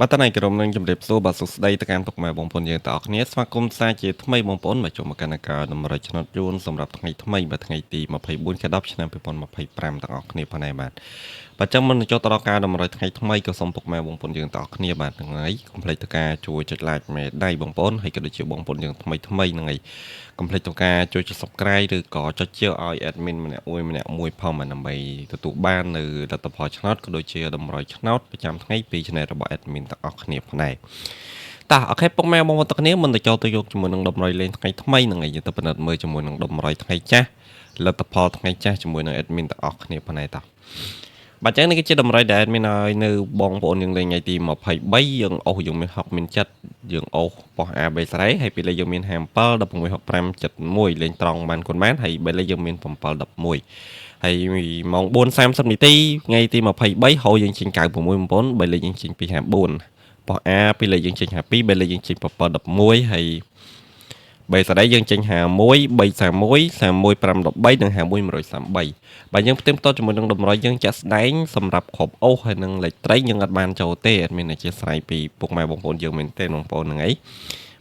បាទតើក្រុមនឹងជម្រាបសួរបាទសួស្តីទៅកាន់ពុកម៉ែបងប្អូនយើងទាំងអស់គ្នាស្វាគមន៍សាជាថ្មីបងប្អូនមកជួបមកកាន់ការតម្រុយឆ្នោតយួនសម្រាប់ថ្ងៃថ្មីបាទថ្ងៃទី24ខែ10ឆ្នាំ2025ទាំងអស់គ្នាផងដែរបាទចាំមុននឹងចូលទៅដល់ការតម្រុយថ្ងៃថ្មីក៏សូមពុកម៉ែបងប្អូនយើងទាំងអស់គ្នាបាទហ្នឹងហើយកុំភ្លេចទៅការជួយចុច like មេដៃបងប្អូនហើយក៏ដូចជាបងប្អូនយើងថ្មីហ្នឹងហើយកុំភ្លេចទៅការជួយចុច subscribe ឬក៏ចុចជាវឲ្យ admin ម្នាក់មួយផងដើម្បីទទួលបាននៅលទ្ធផលឆ្នោតក៏ដូចជាតម្រុយឆ្នោតប្រចាំថ្ងៃពី channel របស់ admin ទាំងអស់គ្នាផងដែរតោះអូខេពុកម៉ែបងប្អូនទាំងគ្នាមុនទៅចូលទៅយកជាមួយនឹងតម្រុយលេងថ្ងៃថ្មីហ្នឹងហើយយើងទៅពិនិត្យមើលជាមួយនឹងតម្រុយថ្ងៃចាស់លទ្ធផលថ្ងៃចាស់ជាមួយនឹង admin ទាំងអស់គ្នាផងដែរតោះបាទចឹងនេះគឺជាតម្រុយដែល admin ឲ្យនៅបងប្អូនយើងលេងថ្ងៃទី23យើងអូសយើងមាន60មាន7យើងអូសបោះ AB សេរីហើយពីលេខយើងមាន57 16 65 71លេងត្រង់បានគុណបានហើយបីលេខយើងមាន7 11ហើយម៉ោង 4:30 នាទីថ្ងៃទី23ហៅយើងចេញ96បងប្អូនបីលេខយើងចេញពី54បោះ A ពីលេខយើងចេញ52បីលេខយើងចេញ7 11ហើយបីស្ដីយើងចេញ51 331 31 513និង51 133បាទយើងផ្ទឹមតទៅជាមួយនឹងតម្រុយយើងចាក់ស្ដែងសម្រាប់គ្រប់អូសហើយនឹងលេខត្រីយើងអត់បានចូលទេអត់មានអធិស្ឋានពីពុកម៉ែបងប្អូនយើងមែនទេបងប្អូនហ្នឹងឯង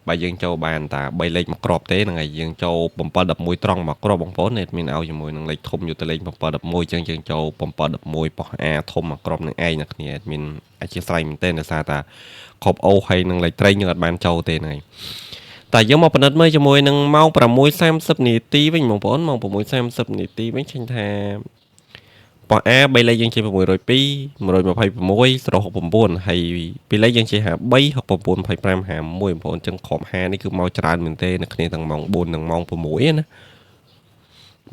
បាទយើងចូលបានតា3លេខមកគ្រាប់ទេហ្នឹងហើយយើងចូល7 11ត្រង់មកគ្រាប់បងប្អូនមានឲ្យជាមួយនឹងលេខធំយកទៅលេខ7 11ចឹងយើងចូល7 11ប៉ោះ A ធំមកគ្រាប់នឹងឯងអ្នកគ្នាមានអធិស្ឋានមែនទេដោយសារតាគ្រប់អូសហើយនឹងលេខត្រីយើងអត់បានចូលទេហ្នឹងហើយតែយើងមកពិនិត្យមើលជាមួយនឹងម៉ោង 6:30 នាទីវិញបងប្អូនម៉ោង 6:30 នាទីវិញឃើញថាប៉ោះ A 3លេខយើងជា602 126 069ហើយពីលេខយើងជា53 69 25 51បងប្អូនចឹងខំ50នេះគឺមកច្រើនមែនទេអ្នកគ្នាទាំងម៉ោង4និងម៉ោង6ណា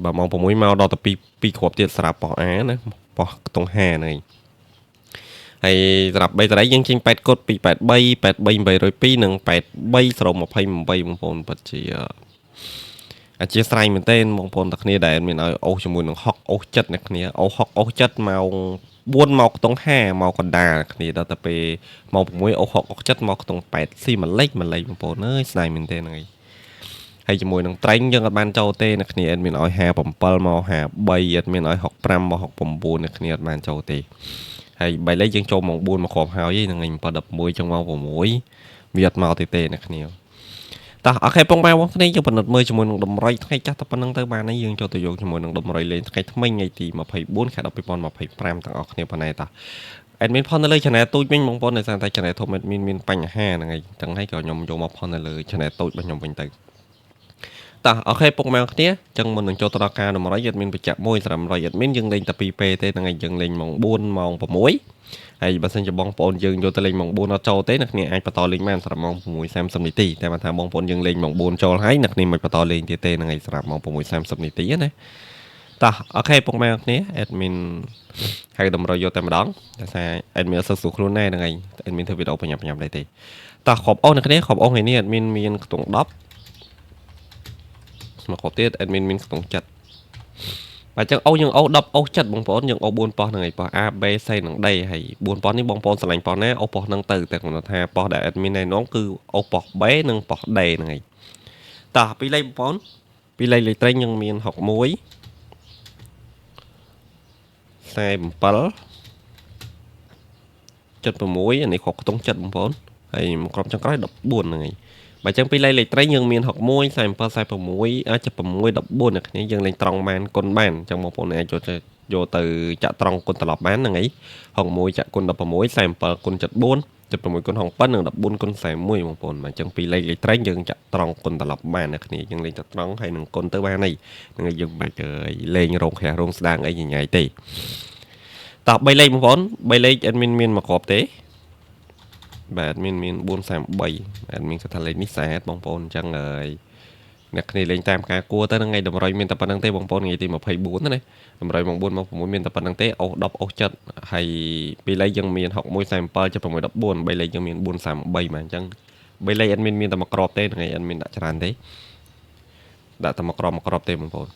បាទម៉ោង6មកដល់ទៅ2គ្រាប់ទៀតស្រាប់ប៉ោះ A ណាប៉ោះខ្ទង់50ហ្នឹងហើយសម្រាប់3តរៃយើងចេញ8កុដ283 83802និង83 028បងប្អូនពិតជាអធិស្ឋានមែនទេបងប្អូនទាំងគ្នាដែលមានឲ្យអូសជាមួយនឹងហុកអូសចិត្តអ្នកគ្នាអូសហុកអូសចិត្តម៉ោង4មកខ្ទង់50មកកណ្ដាលគ្នាដល់ទៅពេលម៉ោង6អូសហុកអូសចិត្តមកខ្ទង់8ស៊ីមួយលេខបងប្អូនអើយស្ដាយមែនទេហ្នឹងហើយជាមួយនឹងត្រែងយើងអត់បានចូលទេអ្នកគ្នាអត់មានឲ្យ57មក53អត់មានឲ្យ65មក69អ្នកគ្នាអត់បានចូលទេហើយបីលេខយើងចូលម៉ោង4មកគ្រាប់ហើយហ្នឹងឯង7 11ចឹងម៉ោង6វាអត់មកទេអ្នកគ្នាតោះអូខេពុកម៉ែបងប្អូនយើងពិនិត្យមើលជាមួយនឹងតម្រុយថ្ងៃចាស់តែប៉ុណ្្នឹងទៅបានហើយយើងចូលទៅយកជាមួយនឹងតម្រុយលេងថ្ងៃថ្មីថ្ងៃទី24ខែ10 2025ទាំងអស់គ្នាប៉ុណ្ណេះតាអេដមីនផុននៅលើ channel ទូចវិញបងប្អូនដោយសារតែ channel ធំអេដមីនមានបញ្ហាហ្នឹងហើយចឹងហើយក៏ខ្ញុំយកមកផុននៅលើ channel តូចរបស់ខ្ញុំវិញទៅតោះអូខេពុកម៉ែគ្នាចឹងមុននឹងចូលទៅដល់ការតម្រុយអេដមីនបញ្ជាក់មួយសម្រាប់តម្រុយអេដមីនយើងលេងតែ2ពេលទេហ្នឹងហើយយើងលេងម៉ោង4ម៉ោង6ហើយបើសិនជាបងប្អូនយើងយកទៅលេងម៉ោង4អត់ចូលទេអ្នកគ្នាអាចបន្តលេងបានសម្រាប់ម៉ោង6:30 នាទីតែបើថាបងប្អូនយើងលេងម៉ោង4ចូលហើយអ្នកគ្នាមិនបន្តលេងទៀតទេហ្នឹងហើយសម្រាប់ម៉ោង6:30 នាទីណាតោះអូខេពុកម៉ែគ្នា admin ហៅតម្រុយយកតែម្ដងតែថា admin អត់សូវស្រួលខ្លួនដែរហ្នឹងហើយ admin ធ្វើវីដេអូបញ្ញាប់ដែរទេតោះគ្រាប់អូសអ្នកគ្នាគ្រាប់អូសថ្ងៃនេះ admin មានខ្ទង់10មកគ្រាប់ទៀត admin មានខ្ទង់7បាទចឹងអូសយើងអូស10អូស7បងប្អូនយើងអូស4ប៉ោះហ្នឹងហើយប៉ោះ A B C និង D ហើយ4ប៉ោះនេះបងប្អូនស្រឡាញ់ប៉ោះណាអូសប៉ោះហ្នឹងទៅតែគាត់ថាប៉ោះដែល admin ណែនាំគឺអូសប៉ោះ B និងប៉ោះ D ហ្នឹងហើយតោះពីលេខបងប្អូនពីលេខត្រីយើងមាន61 47 76អានេះគ្រាប់ខ្ទង់7បងប្អូនហើយមកក្រុមចុងក្រោយ14ហ្នឹងហើយបើចឹងពីលេខត្រីយើងមាន61 47 46អាច6 14អ្នកគ្នាយើងលេងត្រង់បានគុណបានចឹងបងប្អូនអាចយកទៅចាក់ត្រង់គុណត្រឡប់បានហ្នឹងហើយ61ចាក់គុណ16 47គុណ74 76គុណ7និង14គុណ41បងប្អូនបាទចឹងពីលេខត្រីយើងចាក់ត្រង់គុណត្រឡប់បានអ្នកគ្នាយើងលេងតែត្រង់ហើយនឹងគុណទៅបានហ្នឹងហើយយើងមិនលេងរងខ្ះរងស្ដាងអីញ៉ៃទេតោះ3លេខបងប្អូន3លេខ admin មានមកគ្រាប់ទេបាទ admin មាន433 admin គាត់ថាលេខនេះស្អាតបងប្អូនអញ្ចឹងហើយអ្នកគ្នាលេងតាមការគួរទៅថ្ងៃតម្រុយមានតែប៉ុណ្្នឹងទេបងប្អូនថ្ងៃទី24ណាតម្រុយម៉ោង4ម៉ោង6មានតែប៉ុណ្្នឹងទេអូស10អូស7ហើយពីលេខយើងមាន61 47 76 14 3លេខយើងមាន433បាទអញ្ចឹង3លេខ admin មានតែមកគ្រាប់ទេថ្ងៃ admin ដាក់ច្រើនទេដាក់តែមកគ្រាប់ទេបងប្អូន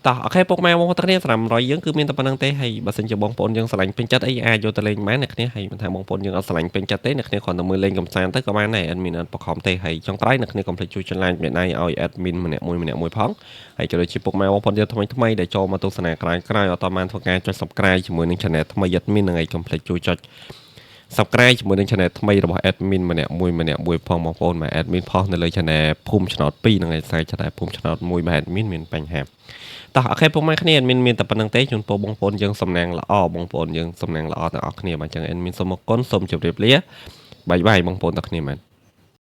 តោះអូខេពុកម៉ែបងប្អូនទាំងគ្នាសម្រាប់100យើងគឺមានតែប៉ុណ្្នឹងទេហើយបើសិនជាបងប្អូនយើងស្រឡាញ់ពេញចិត្តអីអាចយកទៅលេងបានអ្នកគ្នាហើយមិនថាបងប្អូនយើងអត់ស្រឡាញ់ពេញចិត្តទេអ្នកគ្នាគ្រាន់តែមើលលេងកំសាន្តទៅក៏បានដែរ admin អត់បខំទេហើយចុងក្រោយអ្នកគ្នាកុំភ្លេចជួយចុច like មេដៃឲ្យ admin ម្នាក់មួយផងហើយក៏ដូចជាពុកម៉ែបងប្អូនយើងថ្មីដែលចូលមកទស្សនាក្រោយអត់តបានធ្វើការចុច subscribe ជាមួយនឹង channel ថ្មី admin ហ្នឹងហើយកុំភ្លេចជួយចុច subscribe ជាមួយនឹង channel ថ្មីរបស់ admin ម្នាក់មួយផងបងប្អូនមក admin ផុសនៅលើ channel ភូមិឆ្នោត2ហ្នឹងឯងស្អែក channel ភូមិឆ្នោត1មក admin មានបញ្ហាតោះអូខេពុកម៉ែគ្នា admin មានតែប៉ុណ្្នឹងទេជូនពរបងប្អូនយើងសំណាងល្អបងប្អូនយើងសំណាងល្អទាំងអស់គ្នាបាទអញ្ចឹង admin សូមអរគុណសូមជម្រាបលាបាយបាយបងប្អូនទាំងគ្នាមែន